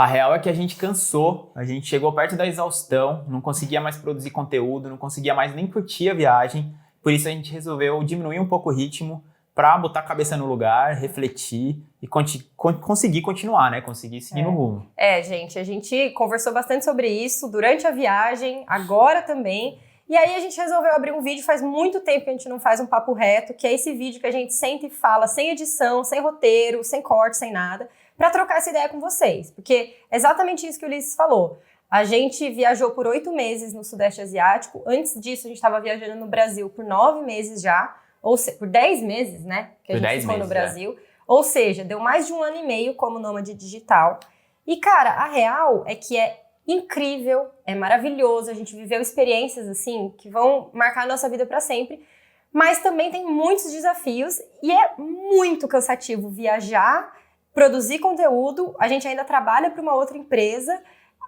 A real é que a gente cansou, a gente chegou perto da exaustão, não conseguia mais produzir conteúdo, não conseguia mais nem curtir a viagem, por isso a gente resolveu diminuir um pouco o ritmo para botar a cabeça no lugar, refletir e conseguir continuar, né? Conseguir seguir no rumo. Gente, a gente conversou bastante sobre isso durante a viagem, agora também. E aí a gente resolveu abrir um vídeo, faz muito tempo que a gente não faz um papo reto, que é esse vídeo que a gente senta e fala sem edição, sem roteiro, sem corte, sem nada, para trocar essa ideia com vocês. Porque é exatamente isso que o Ulisses falou. A gente viajou por 8 meses no Sudeste Asiático. Antes disso, a gente estava viajando no Brasil por 9 meses já. Ou por 10 meses, né? Que a gente ficou no Brasil. Ou seja, deu mais de 1 ano e meio como nômade digital. E, cara, a real é que é incrível, é maravilhoso. A gente viveu experiências, assim, que vão marcar a nossa vida para sempre. Mas também tem muitos desafios e é muito cansativo viajar, produzir conteúdo. A gente ainda trabalha para uma outra empresa,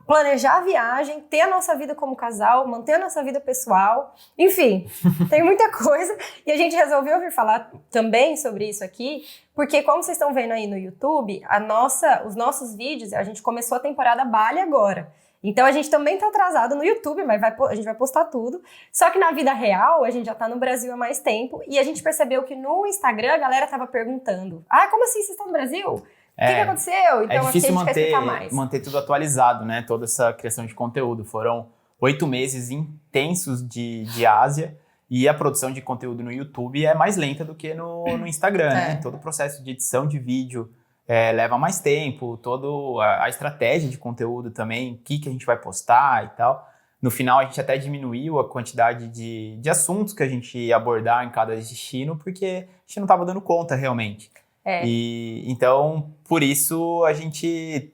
planejar a viagem, ter a nossa vida como casal, manter a nossa vida pessoal, enfim, tem muita coisa. E a gente resolveu vir falar também sobre isso aqui, porque como vocês estão vendo aí no YouTube, os nossos vídeos, a gente começou a temporada Bali agora. Então a gente também tá atrasado no YouTube, mas a gente vai postar tudo. Só que na vida real, a gente já tá no Brasil há mais tempo e a gente percebeu que no Instagram a galera tava perguntando: como assim vocês estão no Brasil? O que aconteceu? Então é difícil aqui a gente quer explicar mais. manter tudo atualizado, né? Toda essa criação de conteúdo. Foram 8 meses intensos de Ásia e a produção de conteúdo no YouTube é mais lenta do que no Instagram, né? Todo o processo de edição de vídeo leva mais tempo, toda a estratégia de conteúdo também, o que a gente vai postar e tal. No final, a gente até diminuiu a quantidade de assuntos que a gente ia abordar em cada destino, porque a gente não estava dando conta realmente. E então, por isso, a gente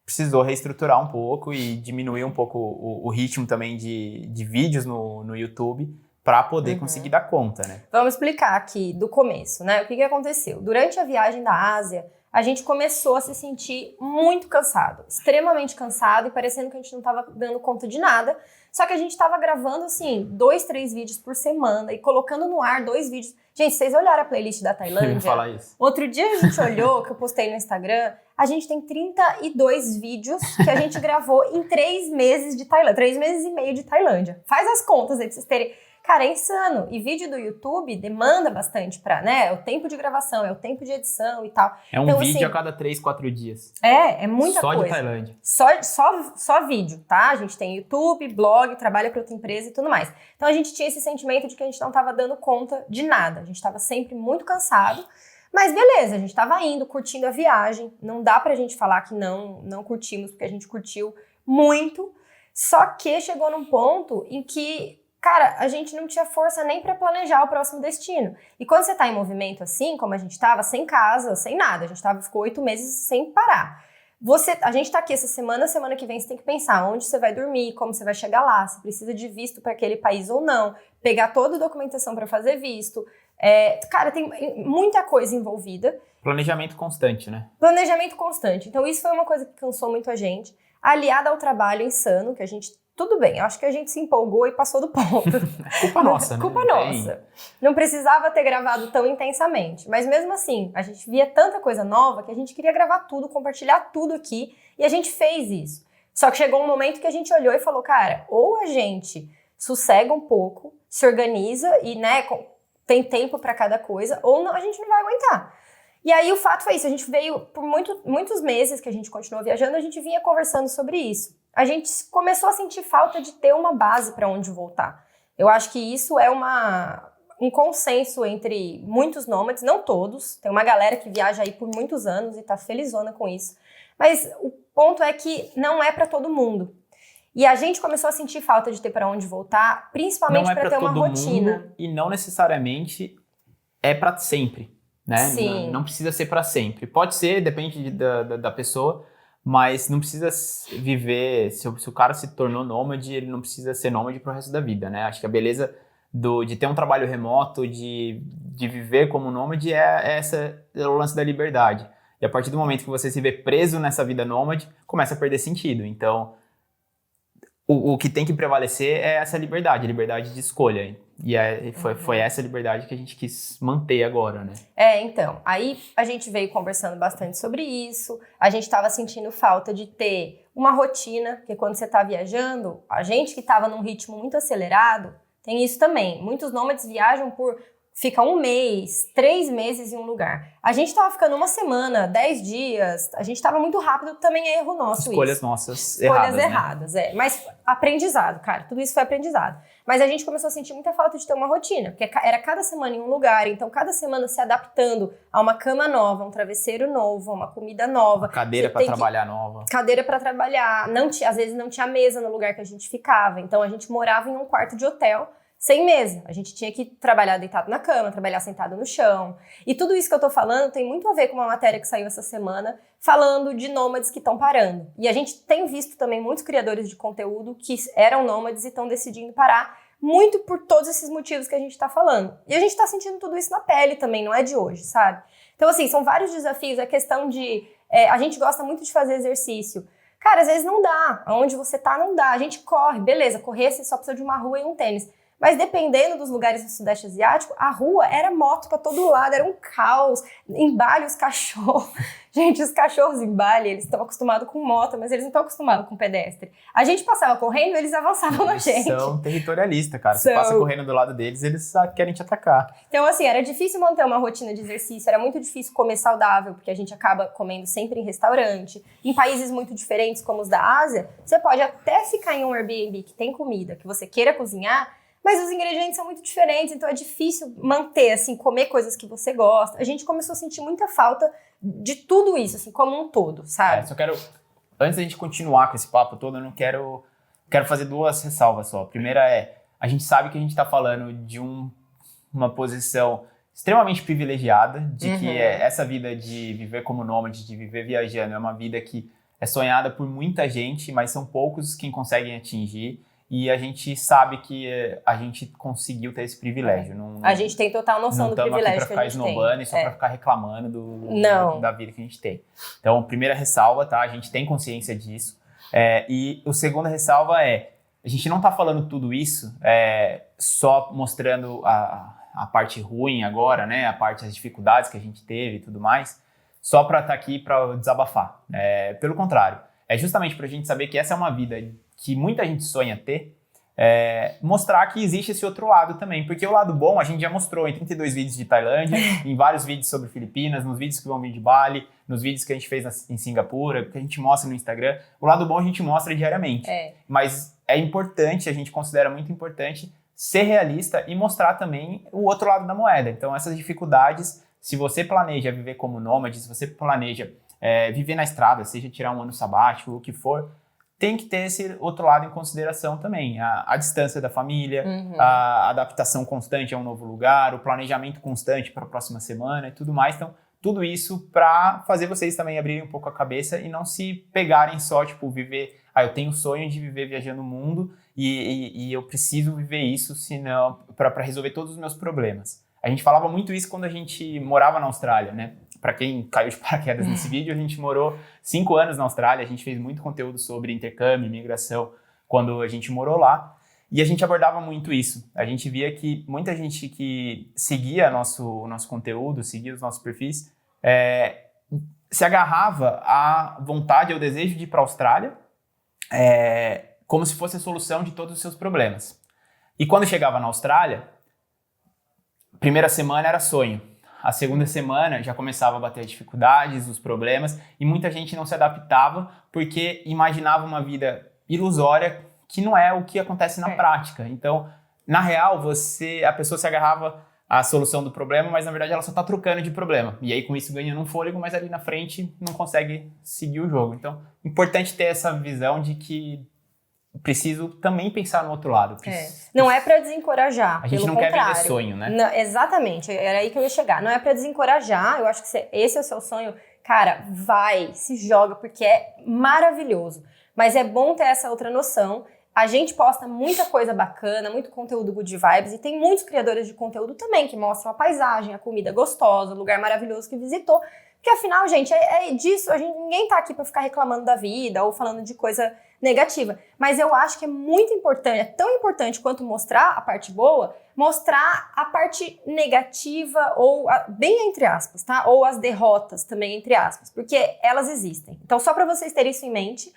precisou reestruturar um pouco e diminuir um pouco o ritmo também de vídeos no YouTube para poder conseguir dar conta, né? Vamos explicar aqui do começo, né? O que aconteceu? Durante a viagem da Ásia, a gente começou a se sentir muito cansado, extremamente cansado e parecendo que a gente não estava dando conta de nada. Só que a gente estava gravando, assim, 2, 3 vídeos por semana e colocando no ar 2 vídeos. Gente, vocês olharam a playlist da Tailândia? Eu ia falar isso. Outro dia a gente olhou, que eu postei no Instagram, a gente tem 32 vídeos que a gente gravou em 3 meses de Tailândia, 3 meses e meio de Tailândia. Faz as contas aí pra vocês terem... Cara, é insano. E vídeo do YouTube demanda bastante é o tempo de gravação, é o tempo de edição e tal. É um então, vídeo assim, a cada 3, 4 dias. É muita coisa. Só de Tailândia. Só vídeo, tá? A gente tem YouTube, blog, trabalha para outra empresa e tudo mais. Então a gente tinha esse sentimento de que a gente não estava dando conta de nada. A gente estava sempre muito cansado. Mas beleza, a gente estava indo, curtindo a viagem. Não dá pra gente falar que não curtimos, porque a gente curtiu muito. Só que chegou num ponto em que... Cara, a gente não tinha força nem pra planejar o próximo destino. E quando você tá em movimento assim, como a gente tava, sem casa, sem nada, ficou 8 meses sem parar. A gente tá aqui essa semana que vem você tem que pensar onde você vai dormir, como você vai chegar lá, se precisa de visto para aquele país ou não, pegar toda a documentação para fazer visto. Cara, tem muita coisa envolvida. Planejamento constante, né? Planejamento constante. Então isso foi uma coisa que cansou muito a gente, aliada ao trabalho insano, que a gente... Tudo bem, eu acho que a gente se empolgou e passou do ponto. Culpa nossa, né? Culpa nossa. Não precisava ter gravado tão intensamente. Mas mesmo assim, a gente via tanta coisa nova que a gente queria gravar tudo, compartilhar tudo aqui. E a gente fez isso. Só que chegou um momento que a gente olhou e falou, cara, ou a gente sossega um pouco, se organiza e, né, tem tempo para cada coisa, ou não, a gente não vai aguentar. E aí o fato foi isso, a gente veio por muitos meses que a gente continuou viajando, a gente vinha conversando sobre isso. A gente começou a sentir falta de ter uma base para onde voltar. Eu acho que isso é um consenso entre muitos nômades, não todos. Tem uma galera que viaja aí por muitos anos e tá felizona com isso. Mas o ponto é que não é para todo mundo. E a gente começou a sentir falta de ter para onde voltar, principalmente para ter uma rotina. E não necessariamente é para sempre, né? Sim. Não precisa ser para sempre. Pode ser, depende da pessoa. Mas não precisa viver, se o cara se tornou nômade, ele não precisa ser nômade pro resto da vida, né? Acho que a beleza de ter um trabalho remoto, de viver como nômade é o lance da liberdade. E a partir do momento que você se vê preso nessa vida nômade, começa a perder sentido. Então, o que tem que prevalecer é essa liberdade de escolha. E foi essa liberdade que a gente quis manter agora, né? Então, aí a gente veio conversando bastante sobre isso, a gente estava sentindo falta de ter uma rotina, porque quando você está viajando, a gente que estava num ritmo muito acelerado, tem isso também. Muitos nômades viajam fica 1 mês, 3 meses em um lugar. A gente tava ficando 1 semana, 10 dias, a gente tava muito rápido, também é erro nosso. Escolhas nossas Escolhas erradas, né? Mas aprendizado, cara, tudo isso foi aprendizado. Mas a gente começou a sentir muita falta de ter uma rotina, porque era cada semana em um lugar, então cada semana se adaptando a uma cama nova, um travesseiro novo, uma comida nova. Cadeira para trabalhar nova. Cadeira para trabalhar. Às vezes não tinha mesa no lugar que a gente ficava, então a gente morava em um quarto de hotel, sem mesa. A gente tinha que trabalhar deitado na cama, trabalhar sentado no chão. E tudo isso que eu tô falando tem muito a ver com uma matéria que saiu essa semana, falando de nômades que estão parando. E a gente tem visto também muitos criadores de conteúdo que eram nômades e estão decidindo parar, muito por todos esses motivos que a gente tá falando. E a gente tá sentindo tudo isso na pele também, não é de hoje, sabe? Então, assim, são vários desafios. A questão de... a gente gosta muito de fazer exercício. Cara, às vezes não dá. Onde você tá, não dá. A gente corre, beleza, correr você só precisa de uma rua e um tênis. Mas dependendo dos lugares do Sudeste Asiático, a rua era moto pra todo lado, era um caos. Em Bali, os cachorros... Gente, os cachorros em Bali, eles estão acostumados com moto, mas eles não estão acostumados com pedestre. A gente passava correndo e eles avançavam na gente. São territorialistas, cara. Você passa correndo do lado deles, eles querem te atacar. Então, assim, era difícil manter uma rotina de exercício, era muito difícil comer saudável, porque a gente acaba comendo sempre em restaurante. Em países muito diferentes, como os da Ásia, você pode até ficar em um Airbnb que tem comida, que você queira cozinhar, mas os ingredientes são muito diferentes, então é difícil manter, assim, comer coisas que você gosta. A gente começou a sentir muita falta de tudo isso, assim, como um todo, sabe? Só quero, antes da gente continuar com esse papo todo, eu não quero fazer 2 ressalvas só. A primeira a gente sabe que a gente tá falando de uma posição extremamente privilegiada, de que essa vida de viver como nômade, de viver viajando, é uma vida que é sonhada por muita gente, mas são poucos quem conseguem atingir. E a gente sabe que a gente conseguiu ter esse privilégio. A gente tem total noção do privilégio que a gente tem. Não estamos aqui para ficar esnobando e só para ficar reclamando da vida que a gente tem. Então, primeira ressalva, tá? A gente tem consciência disso. E a segunda ressalva a gente não está falando tudo isso só mostrando a parte ruim agora, né? As dificuldades que a gente teve e tudo mais, só para estar aqui para desabafar. Pelo contrário, é justamente para a gente saber que essa é uma vida que muita gente sonha ter, mostrar que existe esse outro lado também. Porque o lado bom a gente já mostrou em 32 vídeos de Tailândia, em vários vídeos sobre Filipinas, nos vídeos que vão vir de Bali, nos vídeos que a gente fez em Singapura, que a gente mostra no Instagram. O lado bom a gente mostra diariamente. Mas é importante, a gente considera muito importante, ser realista e mostrar também o outro lado da moeda. Então essas dificuldades, se você planeja viver como nômade, se você planeja viver na estrada, seja tirar um ano sabático, o que for, tem que ter esse outro lado em consideração também. A distância da família, a adaptação constante a um novo lugar, o planejamento constante para a próxima semana e tudo mais. Então, tudo isso para fazer vocês também abrirem um pouco a cabeça e não se pegarem só, tipo, viver... eu tenho o sonho de viver viajando o mundo e eu preciso viver isso senão para resolver todos os meus problemas. A gente falava muito isso quando a gente morava na Austrália, né? Para quem caiu de paraquedas nesse vídeo, a gente morou 5 anos na Austrália, a gente fez muito conteúdo sobre intercâmbio, imigração, quando a gente morou lá, e a gente abordava muito isso. A gente via que muita gente que seguia nosso conteúdo, seguia os nossos perfis, se agarrava à vontade, ao desejo de ir para a Austrália, como se fosse a solução de todos os seus problemas. E quando chegava na Austrália, primeira semana era sonho. A segunda semana já começava a bater as dificuldades, os problemas, e muita gente não se adaptava porque imaginava uma vida ilusória que não é o que acontece na prática. Então, na real, a pessoa se agarrava à solução do problema, mas na verdade ela só está trocando de problema. E aí com isso ganhando um fôlego, mas ali na frente não consegue seguir o jogo. Então, importante ter essa visão de que preciso também pensar no outro lado. Não é pra desencorajar, a gente não quer vender sonho, né? Não, exatamente, era aí que eu ia chegar. Não é pra desencorajar, eu acho que esse é o seu sonho. Cara, vai, se joga, porque é maravilhoso. Mas é bom ter essa outra noção. a gente posta muita coisa bacana, muito conteúdo good vibes, e tem muitos criadores de conteúdo também que mostram a paisagem, a comida gostosa, o lugar maravilhoso que visitou. Porque afinal, gente, é disso, ninguém tá aqui pra ficar reclamando da vida ou falando de coisa negativa. Mas eu acho que é muito importante, é tão importante quanto mostrar a parte boa, mostrar a parte negativa, ou bem entre aspas, tá? Ou as derrotas também entre aspas, porque elas existem. Então, só pra vocês terem isso em mente,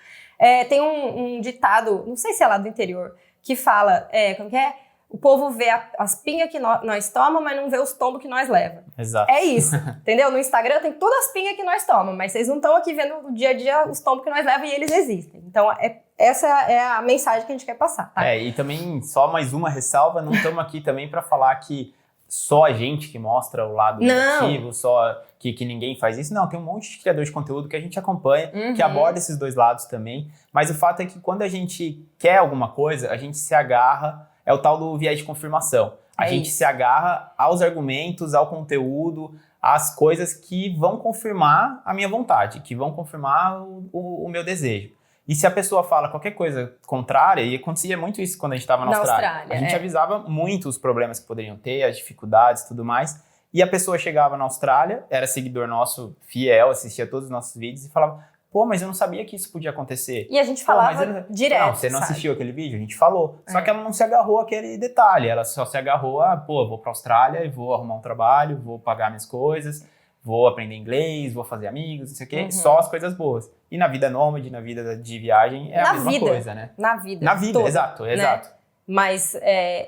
tem um ditado, não sei se é lá do interior, que fala, como que é? O povo vê as pingas que nós tomamos, mas não vê os tombos que nós leva. Exato. É isso, entendeu? No Instagram tem todas as pingas que nós tomamos, mas vocês não estão aqui vendo no dia a dia os tombos que nós leva e eles existem. Então, essa é a mensagem que a gente quer passar, tá? E também, só mais uma ressalva, não estamos aqui também para falar que só a gente que mostra o lado negativo, só que ninguém faz isso. Não, tem um monte de criador de conteúdo que a gente acompanha, que aborda esses dois lados também. Mas o fato é que quando a gente quer alguma coisa, a gente se agarra, é o tal do viés de confirmação. A gente se agarra aos argumentos, ao conteúdo, às coisas que vão confirmar a minha vontade, que vão confirmar o meu desejo. E se a pessoa fala qualquer coisa contrária, e acontecia muito isso quando a gente estava na Austrália, a gente avisava muito os problemas que poderiam ter, as dificuldades e tudo mais, e a pessoa chegava na Austrália, era seguidor nosso fiel, assistia todos os nossos vídeos e falava, pô, mas eu não sabia que isso podia acontecer. E a gente falava direto, não, você não assistiu aquele vídeo? A gente falou. Só que ela não se agarrou àquele detalhe, ela só se agarrou a, pô, vou pra Austrália e vou arrumar um trabalho, vou pagar minhas coisas, vou aprender inglês, vou fazer amigos, não sei o quê, só as coisas boas. E na vida nômade, na vida de viagem, é a mesma coisa, né? Na vida. Na vida, toda, exato. Mas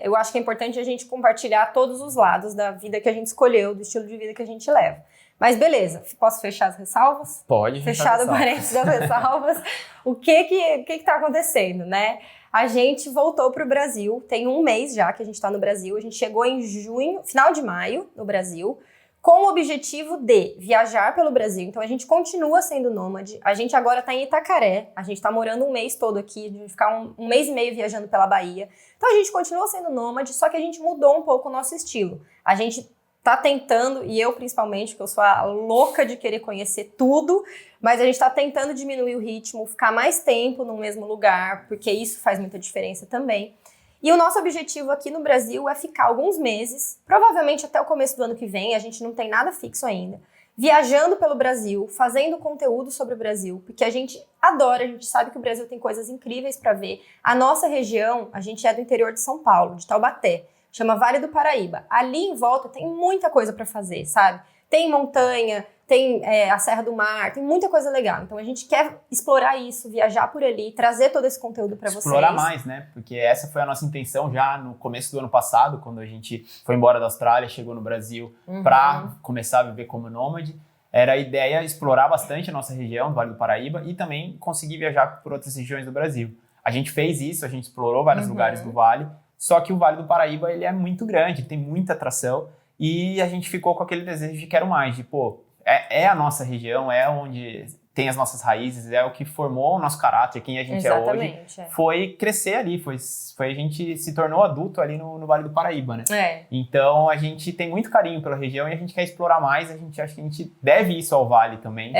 eu acho que é importante a gente compartilhar todos os lados da vida que a gente escolheu, do estilo de vida que a gente leva. Mas beleza, posso fechar as ressalvas? Pode. Fechado o parênteses das ressalvas. O que tá acontecendo, né? A gente voltou pro Brasil, tem um mês já que a gente tá no Brasil, a gente chegou em junho, final de maio, no Brasil, com o objetivo de viajar pelo Brasil. Então a gente continua sendo nômade, a gente agora tá em Itacaré, a gente tá morando um mês todo aqui, a gente vai ficar um mês e meio viajando pela Bahia. Então a gente continua sendo nômade, só que a gente mudou um pouco o nosso estilo. A gente tá tentando, e eu principalmente, que eu sou a louca de querer conhecer tudo, mas a gente tá tentando diminuir o ritmo, ficar mais tempo no mesmo lugar, porque isso faz muita diferença também. E o nosso objetivo aqui no Brasil é ficar alguns meses, provavelmente até o começo do ano que vem, a gente não tem nada fixo ainda, viajando pelo Brasil, fazendo conteúdo sobre o Brasil, porque a gente adora, a gente sabe que o Brasil tem coisas incríveis para ver. A nossa região, a gente é do interior de São Paulo, de Taubaté, chama Vale do Paraíba. Ali em volta tem muita coisa para fazer, sabe? Tem montanha, tem a Serra do Mar, tem muita coisa legal. Então a gente quer explorar isso, viajar por ali, trazer todo esse conteúdo para vocês. Explorar mais, né? Porque essa foi a nossa intenção já no começo do ano passado, quando a gente foi embora da Austrália, chegou no Brasil para começar a viver como nômade. Era a ideia explorar bastante a nossa região, do Vale do Paraíba, e também conseguir viajar por outras regiões do Brasil. A gente fez isso, a gente explorou vários lugares do Vale, só que o Vale do Paraíba ele é muito grande, tem muita atração, e a gente ficou com aquele desejo de quero mais, de pô, é a nossa região, é onde tem as nossas raízes, é o que formou o nosso caráter, quem a gente é hoje, foi crescer ali, foi a gente se tornou adulto ali no Vale do Paraíba, né? Então a gente tem muito carinho pela região e a gente quer explorar mais, a gente acha que a gente deve isso ao Vale também,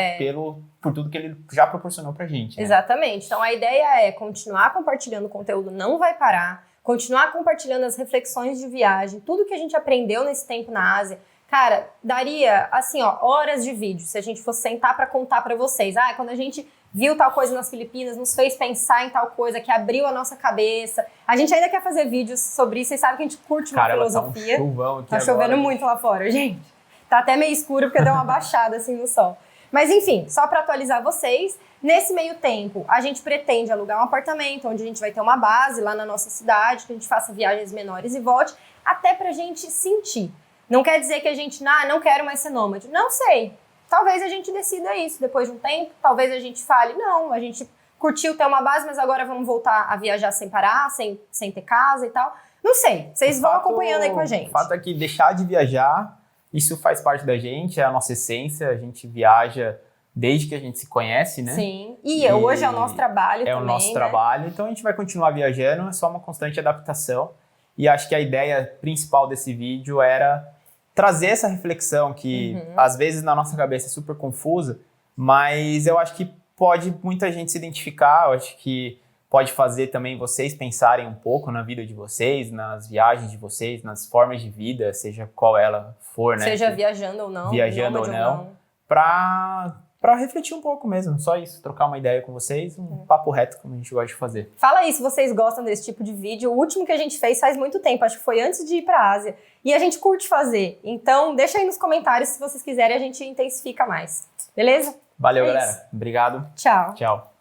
por tudo que ele já proporcionou pra gente. Né? Exatamente, então a ideia é continuar compartilhando o conteúdo, não vai parar, continuar compartilhando as reflexões de viagem, tudo que a gente aprendeu nesse tempo na Ásia. Cara, daria, assim, ó, horas de vídeo se a gente fosse sentar pra contar pra vocês. Quando a gente viu tal coisa nas Filipinas, nos fez pensar em tal coisa que abriu a nossa cabeça. A gente ainda quer fazer vídeos sobre isso. Vocês sabem que a gente curte uma filosofia. Tá um chuvão aqui tá chovendo agora, muito lá fora, gente. Tá até meio escuro porque deu uma baixada, assim, no sol. Mas, enfim, só pra atualizar vocês, nesse meio tempo, a gente pretende alugar um apartamento, onde a gente vai ter uma base lá na nossa cidade, que a gente faça viagens menores e volte, até pra gente sentir. Não quer dizer que a gente, não quero mais ser nômade. Não sei. Talvez a gente decida isso depois de um tempo. Talvez a gente fale, não, a gente curtiu ter uma base, mas agora vamos voltar a viajar sem parar, sem ter casa e tal. Não sei. Vocês vão acompanhando aí com a gente. O fato é que deixar de viajar, isso faz parte da gente, é a nossa essência. A gente viaja desde que a gente se conhece, né? Sim. E hoje é o nosso trabalho também, o nosso trabalho. Então a gente vai continuar viajando, é só uma constante adaptação. E acho que a ideia principal desse vídeo era trazer essa reflexão que às vezes na nossa cabeça é super confusa, mas eu acho que pode muita gente se identificar, eu acho que pode fazer também vocês pensarem um pouco na vida de vocês, nas viagens de vocês, nas formas de vida, seja qual ela for, né? Seja viajando ou não. Viajando ou não. Pra refletir um pouco mesmo, só isso, trocar uma ideia com vocês, um papo reto, como a gente gosta de fazer. Fala aí se vocês gostam desse tipo de vídeo. O último que a gente fez faz muito tempo, acho que foi antes de ir pra Ásia. E a gente curte fazer. Então, deixa aí nos comentários se vocês quiserem, a gente intensifica mais. Beleza? Valeu, galera. Obrigado. Tchau. Tchau.